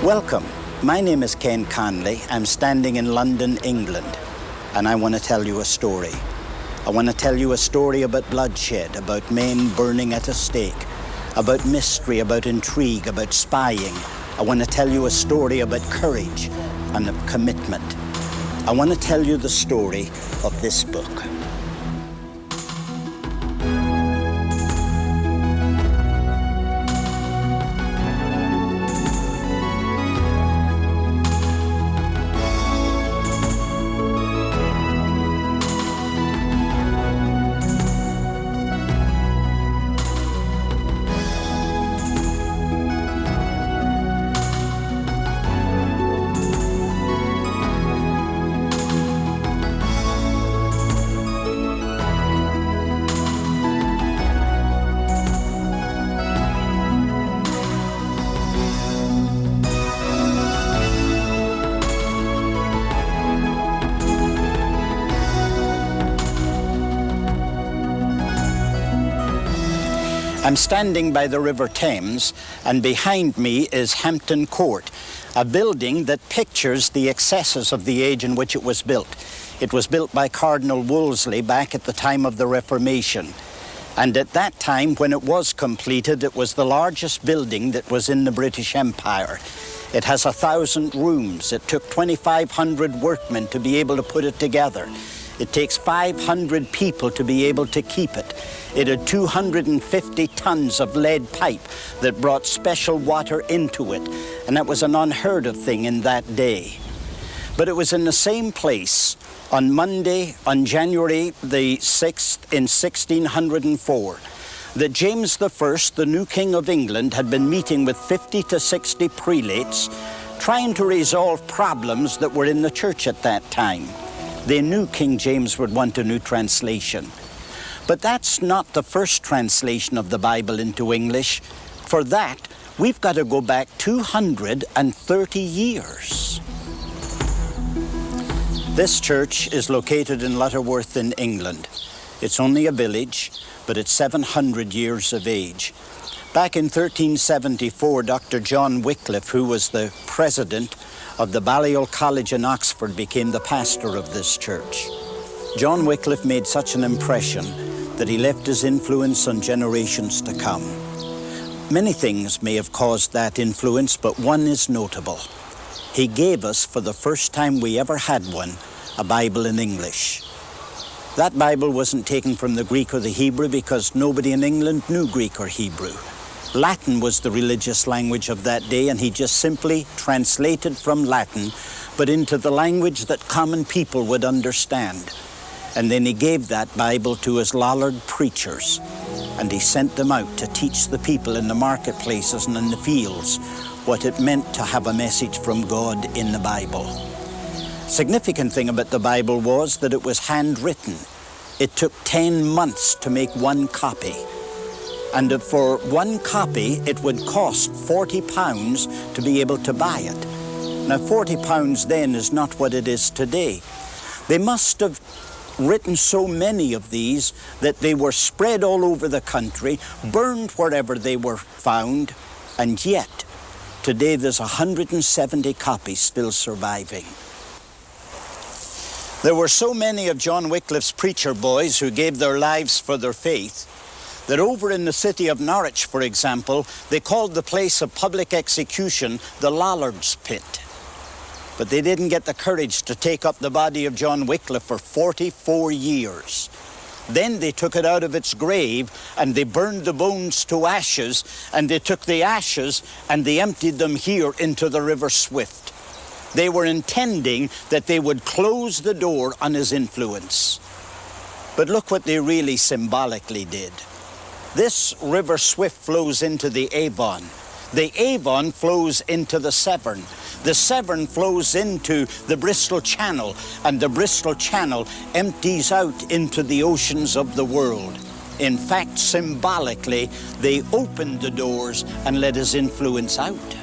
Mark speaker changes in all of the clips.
Speaker 1: Welcome. My name is Ken Conley. I'm standing in London, England, and I want to tell you a story. I want to tell you a story about bloodshed, about men burning at a stake, about mystery, about intrigue, about spying. I want to tell you a story about courage and of commitment. I want to tell you the story of this book. I'm standing by the River Thames, and behind me is Hampton Court, a building that pictures the excesses of the age in which it was built. It was built by Cardinal Wolsey back at the time of the Reformation. And at that time, when it was completed, it was the largest building that was in the British Empire. It has 1,000 rooms. It took 2,500 workmen to be able to put it together. It takes 500 people to be able to keep it. It had 250 tons of lead pipe that brought special water into it, and that was an unheard of thing in that day. But it was in the same place on Monday, on January the 6th in 1604, that James I, the new King of England, had been meeting with 50 to 60 prelates, trying to resolve problems that were in the church at that time. They knew King James would want a new translation. But that's not the first translation of the Bible into English. For that, we've got to go back 230 years. This church is located in Lutterworth in England. It's only a village, but it's 700 years of age. Back in 1374, Dr. John Wycliffe, who was the president of the Balliol College in Oxford, became the pastor of this church. John Wycliffe made such an impression that he left his influence on generations to come. Many things may have caused that influence, but one is notable. He gave us, for the first time we ever had one, a Bible in English. That Bible wasn't taken from the Greek or the Hebrew because nobody in England knew Greek or Hebrew. Latin was the religious language of that day, and he just simply translated from Latin, but into the language that common people would understand. And then he gave that Bible to his Lollard preachers, and he sent them out to teach the people in the marketplaces and in the fields what it meant to have a message from God in the Bible. Significant thing about the Bible was that it was handwritten. It took 10 months to make one copy. And for one copy, it would cost £40 to be able to buy it. Now, £40 then is not what it is today. They must have written so many of these that they were spread all over the country, burned wherever they were found, and yet, today there's 170 copies still surviving. There were so many of John Wycliffe's preacher boys who gave their lives for their faith that over in the city of Norwich, for example, they called the place of public execution the Lollard's Pit. But they didn't get the courage to take up the body of John Wycliffe for 44 years. Then they took it out of its grave and they burned the bones to ashes, and they took the ashes and they emptied them here into the River Swift. They were intending that they would close the door on his influence. But look what they really symbolically did. This River Swift flows into the Avon. The Avon flows into the Severn. The Severn flows into the Bristol Channel, and the Bristol Channel empties out into the oceans of the world. In fact, symbolically, they opened the doors and let his influence out.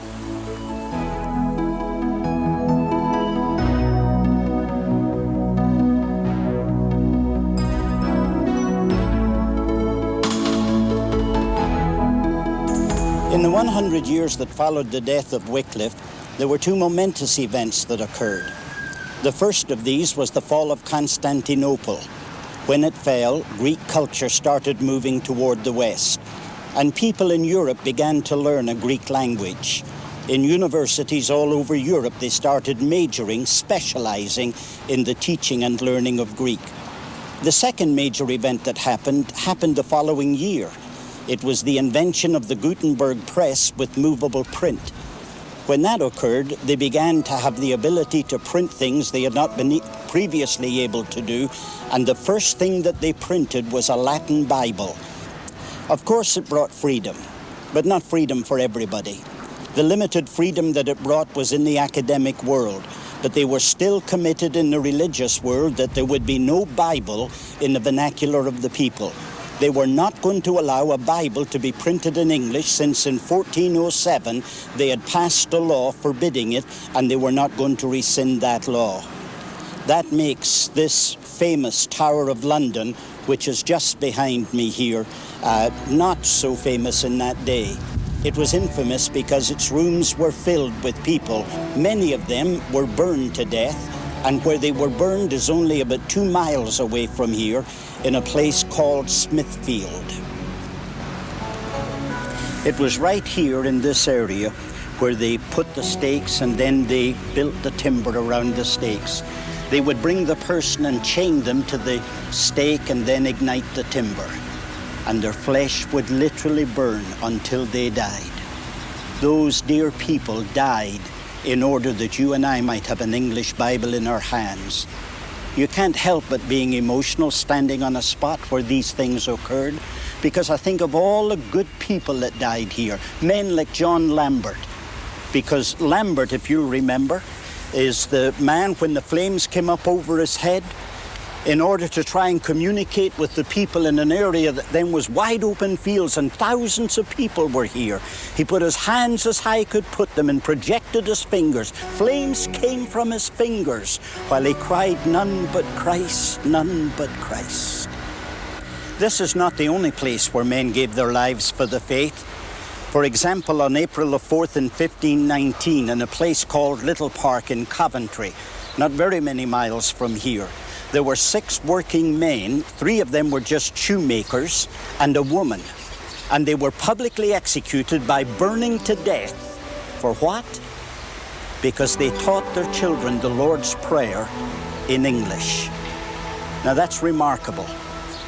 Speaker 1: In the 100 years that followed the death of Wycliffe, There were two momentous events that occurred. The first of these was the fall of Constantinople. When it fell, Greek culture started moving toward the west, and people in Europe began to learn a Greek language. In universities all over Europe, they started majoring, specializing in the teaching and learning of Greek. The second major event that happened the following year. It was the invention of the Gutenberg press with movable print. When that occurred, they began to have the ability to print things they had not been previously able to do, and the first thing that they printed was a Latin Bible. Of course, it brought freedom, but not freedom for everybody. The limited freedom that it brought was in the academic world, but they were still committed in the religious world that there would be no Bible in the vernacular of the people. They were not going to allow a Bible to be printed in English, since in 1407 they had passed a law forbidding it, and they were not going to rescind that law. That makes this famous Tower of London, which is just behind me here, not so famous in that day. It was infamous because its rooms were filled with people. Many of them were burned to death, and where they were burned is only about 2 miles away from here, in a place called Smithfield. It was right here in this area where they put the stakes, and then they built the timber around the stakes. They would bring the person and chain them to the stake and then ignite the timber, and their flesh would literally burn until they died. Those dear people died in order that you and I might have an English Bible in our hands. You can't help but being emotional standing on a spot where these things occurred, because I think of all the good people that died here, men like John Lambert. Because Lambert, if you remember, is the man when the flames came up over his head, in order to try and communicate with the people in an area that then was wide open fields and thousands of people were here. He put his hands as high he could put them and projected his fingers. Flames came from his fingers while he cried, "None but Christ, none but Christ." This is not the only place where men gave their lives for the faith. For example, on April the 4th in 1519, in a place called Little Park in Coventry, not very many miles from here, there were 6 working men. 3 of them were just shoemakers, and a woman. And they were publicly executed by burning to death. For what? Because they taught their children the Lord's Prayer in English. Now that's remarkable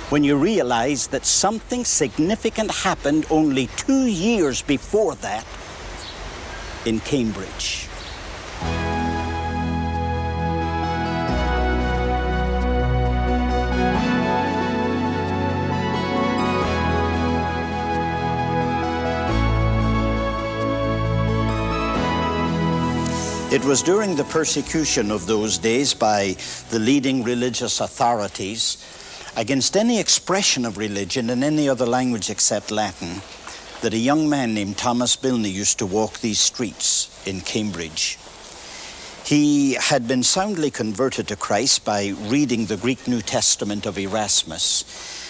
Speaker 1: when you realize that something significant happened only 2 years before that in Cambridge. It was during the persecution of those days by the leading religious authorities against any expression of religion in any other language except Latin that a young man named Thomas Bilney used to walk these streets in Cambridge. He had been soundly converted to Christ by reading the Greek New Testament of Erasmus,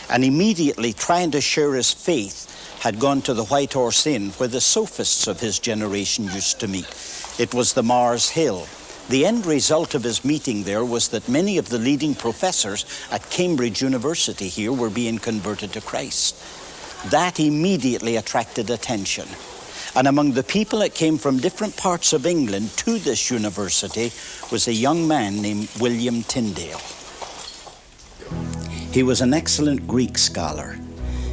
Speaker 1: and immediately trying to share his faith had gone to the White Horse Inn, where the sophists of his generation used to meet. It was the Mars Hill. The end result of his meeting there was that many of the leading professors at Cambridge University here were being converted to Christ. That immediately attracted attention. And among the people that came from different parts of England to this university was a young man named William Tyndale. He was an excellent Greek scholar.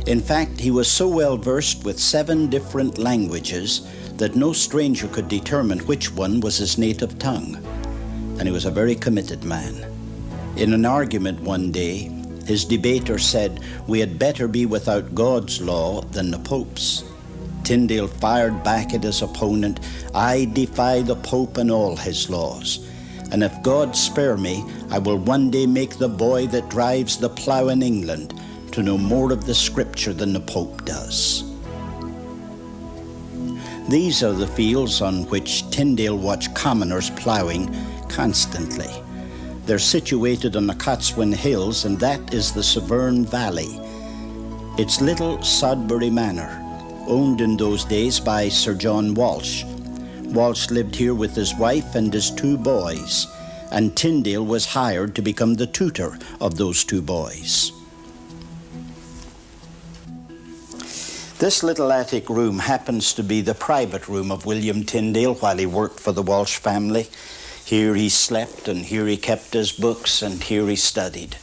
Speaker 1: In fact, he was so well versed with 7 different languages that no stranger could determine which one was his native tongue. And he was a very committed man. In an argument one day, his debater said, "We had better be without God's law than the Pope's." Tyndale fired back at his opponent, "I defy the Pope and all his laws. And if God spare me, I will one day make the boy that drives the plough in England to know more of the Scripture than the Pope does." These are the fields on which Tyndale watched commoners ploughing constantly. They're situated on the Cotswold Hills, and that is the Severn Valley. It's little Sodbury Manor, owned in those days by Sir John Walsh, Walsh lived here with his wife and his 2 boys, and Tyndale was hired to become the tutor of those 2 boys. This little attic room happens to be the private room of William Tyndale while he worked for the Walsh family. Here he slept, and here he kept his books, and here he studied.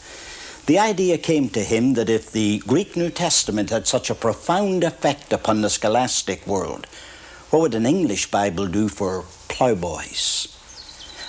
Speaker 1: The idea came to him that if the Greek New Testament had such a profound effect upon the scholastic world, what would an English Bible do for plowboys?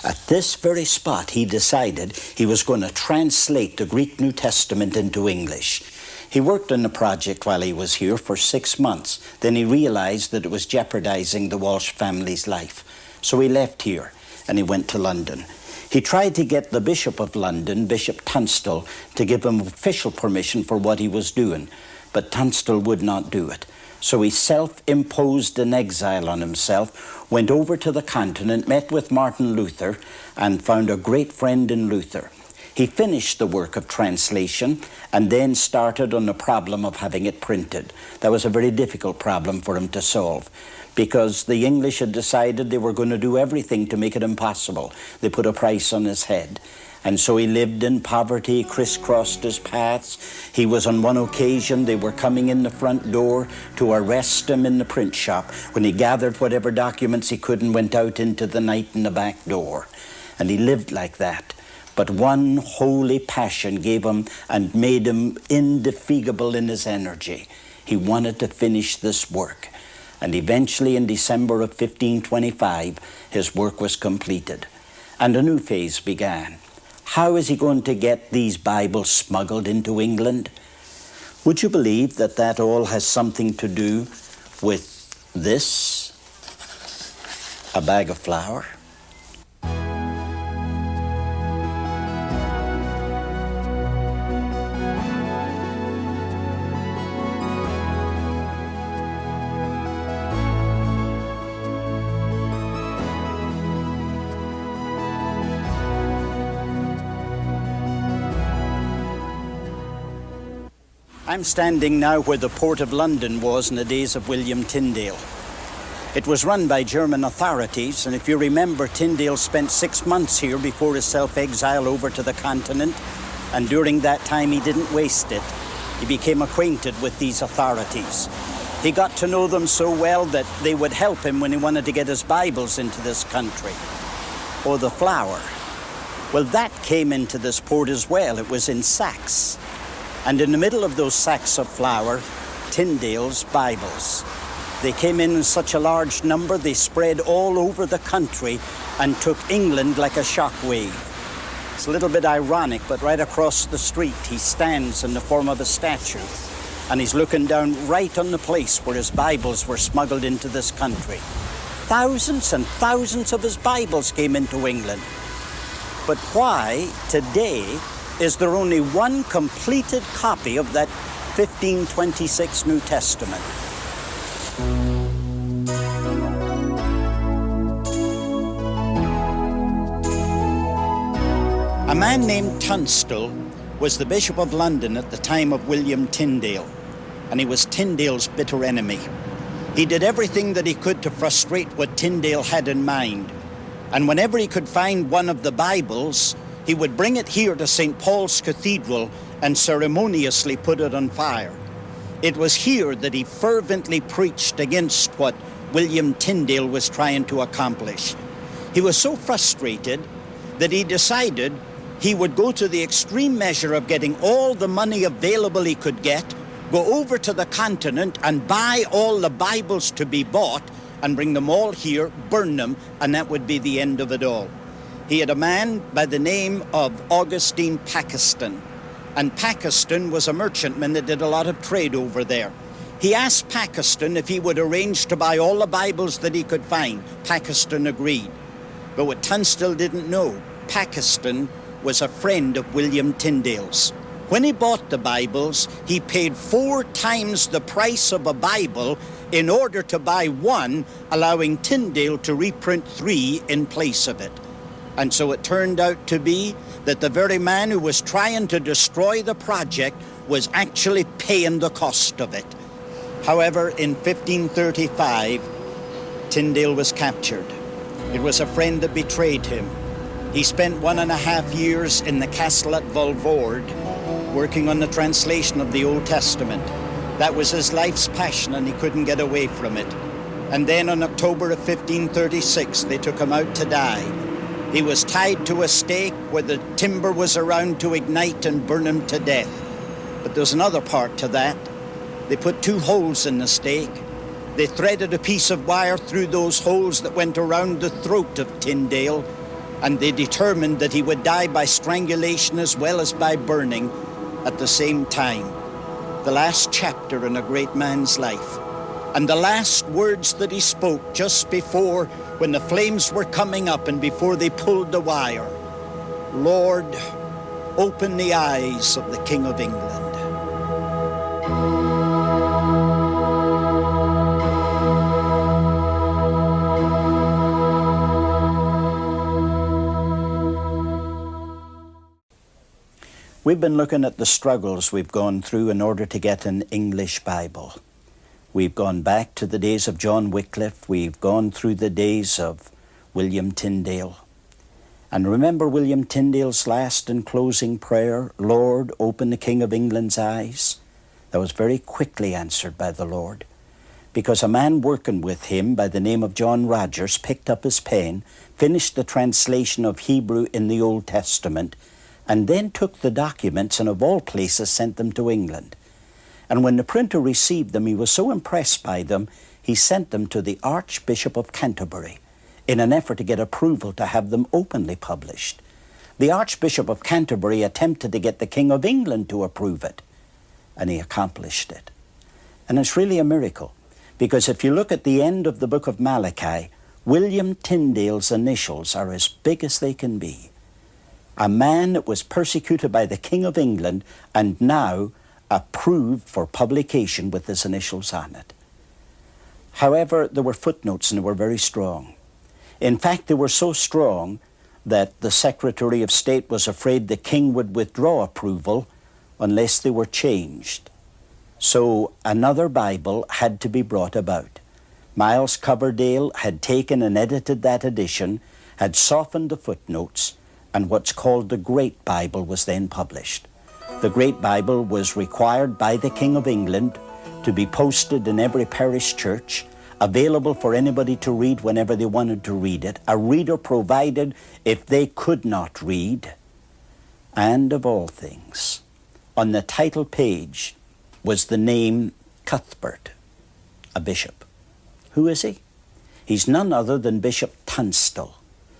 Speaker 1: At this very spot, he decided he was going to translate the Greek New Testament into English. He worked on the project while he was here for 6 months. Then he realized that it was jeopardizing the Walsh family's life. So he left here and he went to London. He tried to get the Bishop of London, Bishop Tunstall, to give him official permission for what he was doing, but Tunstall would not do it. So he self-imposed an exile on himself, went over to the continent, met with Martin Luther, and found a great friend in Luther. He finished the work of translation and then started on the problem of having it printed. That was a very difficult problem for him to solve, because the English had decided they were going to do everything to make it impossible. They put a price on his head. And so he lived in poverty, crisscrossed his paths. He was on one occasion, they were coming in the front door to arrest him in the print shop when he gathered whatever documents he could and went out into the night in the back door. And he lived like that. But one holy passion gave him and made him indefatigable in his energy. He wanted to finish this work. And eventually in December of 1525, his work was completed. And a new phase began. How is he going to get these Bibles smuggled into England? Would you believe that that all has something to do with this? A bag of flour? I'm standing now where the Port of London was in the days of William Tyndale. It was run by German authorities, and if you remember, Tyndale spent 6 months here before his self-exile over to the continent, and during that time he didn't waste it. He became acquainted with these authorities. He got to know them so well that they would help him when he wanted to get his Bibles into this country. Or the flour. Well, that came into this port as well. It was in sacks. And in the middle of those sacks of flour, Tyndale's Bibles. They came in such a large number, they spread all over the country and took England like a shock wave. It's a little bit ironic, but right across the street, he stands in the form of a statue, and he's looking down right on the place where his Bibles were smuggled into this country. Thousands and thousands of his Bibles came into England. But why, today, is there only one completed copy of that 1526 New Testament? A man named Tunstall was the Bishop of London at the time of William Tyndale, and he was Tyndale's bitter enemy. He did everything that he could to frustrate what Tyndale had in mind, and whenever he could find one of the Bibles, he would bring it here to St. Paul's Cathedral and ceremoniously put it on fire. It was here that he fervently preached against what William Tyndale was trying to accomplish. He was so frustrated that he decided he would go to the extreme measure of getting all the money available he could get, go over to the continent and buy all the Bibles to be bought and bring them all here, burn them, and that would be the end of it all. He had a man by the name of Augustine Pakistan, and Pakistan was a merchantman that did a lot of trade over there. He asked Pakistan if he would arrange to buy all the Bibles that he could find. Pakistan agreed. But what Tunstall didn't know, Pakistan was a friend of William Tyndale's. When he bought the Bibles, he paid 4 times the price of a Bible in order to buy one, allowing Tyndale to reprint 3 in place of it. And so it turned out to be that the very man who was trying to destroy the project was actually paying the cost of it. However, in 1535, Tyndale was captured. It was a friend that betrayed him. He spent 1.5 years in the castle at Vulvord, working on the translation of the Old Testament. That was his life's passion, and he couldn't get away from it. And then in October of 1536, they took him out to die. He was tied to a stake where the timber was around to ignite and burn him to death. But there's another part to that. They put 2 holes in the stake. They threaded a piece of wire through those holes that went around the throat of Tyndale, and they determined that he would die by strangulation as well as by burning at the same time. The last chapter in a great man's life. And the last words that he spoke just before, when the flames were coming up and before they pulled the wire: "Lord, open the eyes of the King of England." We've been looking at the struggles we've gone through in order to get an English Bible. We've gone back to the days of John Wycliffe. We've gone through the days of William Tyndale. And remember William Tyndale's last and closing prayer, "Lord, open the King of England's eyes"? That was very quickly answered by the Lord, because a man working with him by the name of John Rogers picked up his pen, finished the translation of Hebrew in the Old Testament, and then took the documents and of all places sent them to England. And when the printer received them, he was so impressed by them, he sent them to the Archbishop of Canterbury in an effort to get approval to have them openly published. The Archbishop of Canterbury attempted to get the King of England to approve it, and he accomplished it. And it's really a miracle, because if you look at the end of the book of Malachi, William Tyndale's initials are as big as they can be. A man that was persecuted by the King of England and now approved for publication with his initials on it. However, there were footnotes, and they were very strong. In fact, they were so strong that the Secretary of State was afraid the king would withdraw approval unless they were changed. So another Bible had to be brought about. Miles Coverdale had taken and edited that edition, had softened the footnotes, and what's called the Great Bible was then published. The Great Bible was required by the King of England to be posted in every parish church, available for anybody to read whenever they wanted to read it, a reader provided if they could not read. And of all things, on the title page was the name Cuthbert, a bishop. Who is he? He's none other than Bishop Tunstall,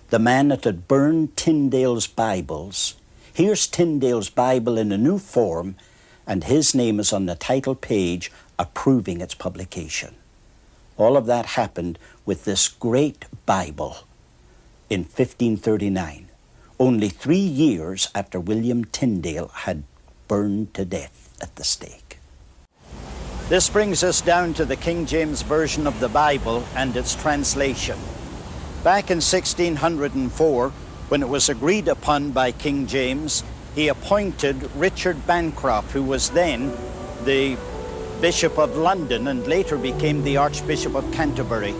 Speaker 1: the man that had burned Tyndale's Bibles. Here's Tyndale's Bible in a new form, and his name is on the title page approving its publication. All of that happened with this great Bible in 1539, only 3 years after William Tyndale had burned to death at the stake. This brings us down to the King James Version of the Bible and its translation. Back in 1604, when it was agreed upon by King James, he appointed Richard Bancroft, who was then the Bishop of London and later became the Archbishop of Canterbury.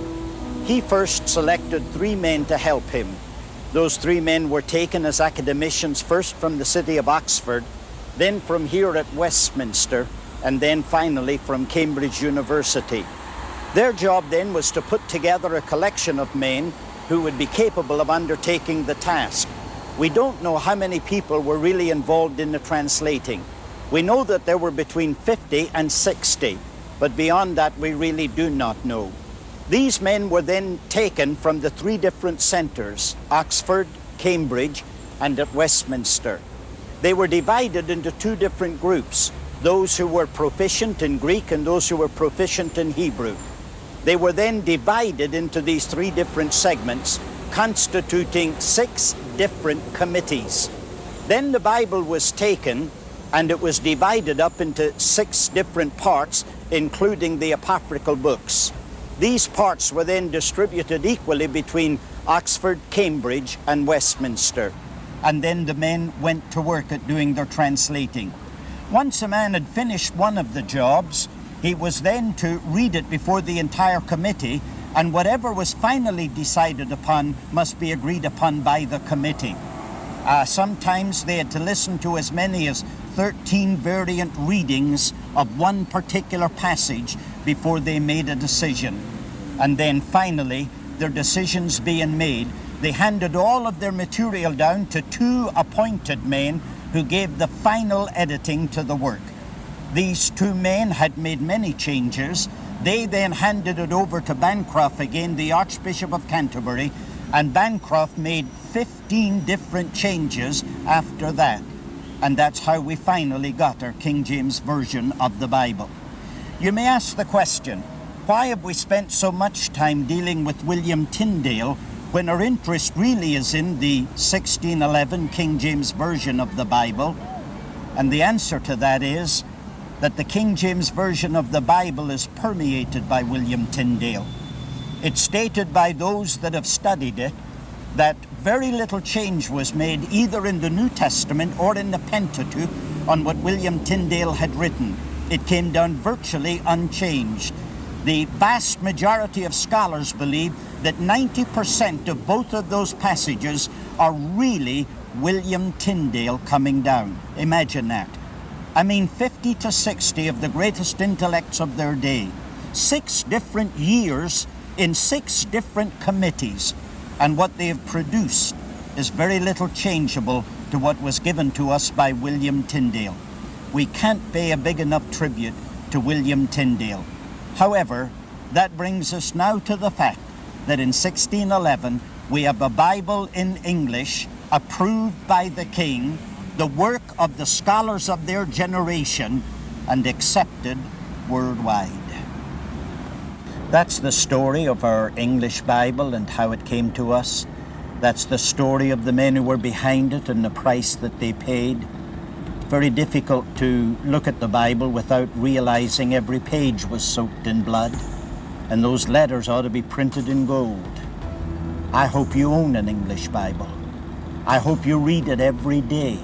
Speaker 1: He first selected 3 men to help him. Those 3 men were taken as academicians, first from the city of Oxford, then from here at Westminster, and then finally from Cambridge University. Their job then was to put together a collection of men who would be capable of undertaking the task. We don't know how many people were really involved in the translating. We know that there were between 50 and 60, but beyond that we really do not know. These men were then taken from the 3 different centres, Oxford, Cambridge, and at Westminster. They were divided into 2 different groups, those who were proficient in Greek and those who were proficient in Hebrew. They were then divided into these 3 different segments, constituting 6 different committees. Then the Bible was taken and it was divided up into 6 different parts, including the apocryphal books. These parts were then distributed equally between Oxford, Cambridge, and Westminster. And then the men went to work at doing their translating. Once a man had finished one of the jobs, he was then to read it before the entire committee And whatever was finally decided upon must be agreed upon by the committee. Sometimes they had to listen to as many as 13 variant readings of one particular passage before they made a decision. And then finally, their decisions being made, they handed all of their material down to 2 appointed men who gave the final editing to the work. These 2 men had made many changes. They then handed it over to Bancroft again, the Archbishop of Canterbury, and Bancroft made 15 different changes after that. And that's how we finally got our King James Version of the Bible. You may ask the question, why have we spent so much time dealing with William Tyndale when our interest really is in the 1611 King James Version of the Bible? And the answer to that is that the King James Version of the Bible is permeated by William Tyndale. It's stated by those that have studied it that very little change was made either in the New Testament or in the Pentateuch on what William Tyndale had written. It came down virtually unchanged. The vast majority of scholars believe that 90% of both of those passages are really William Tyndale coming down. Imagine that. I mean, 50 to 60 of the greatest intellects of their day. 6 different years in 6 different committees. And what they have produced is very little changeable to what was given to us by William Tyndale. We can't pay a big enough tribute to William Tyndale. However, that brings us now to the fact that in 1611 we have a Bible in English approved by the King, the work of the scholars of their generation, and accepted worldwide. That's the story of our English Bible and how it came to us. That's the story of the men who were behind it and the price that they paid. Very difficult to look at the Bible without realizing every page was soaked in blood, and those letters ought to be printed in gold. I hope you own an English Bible. I hope you read it every day.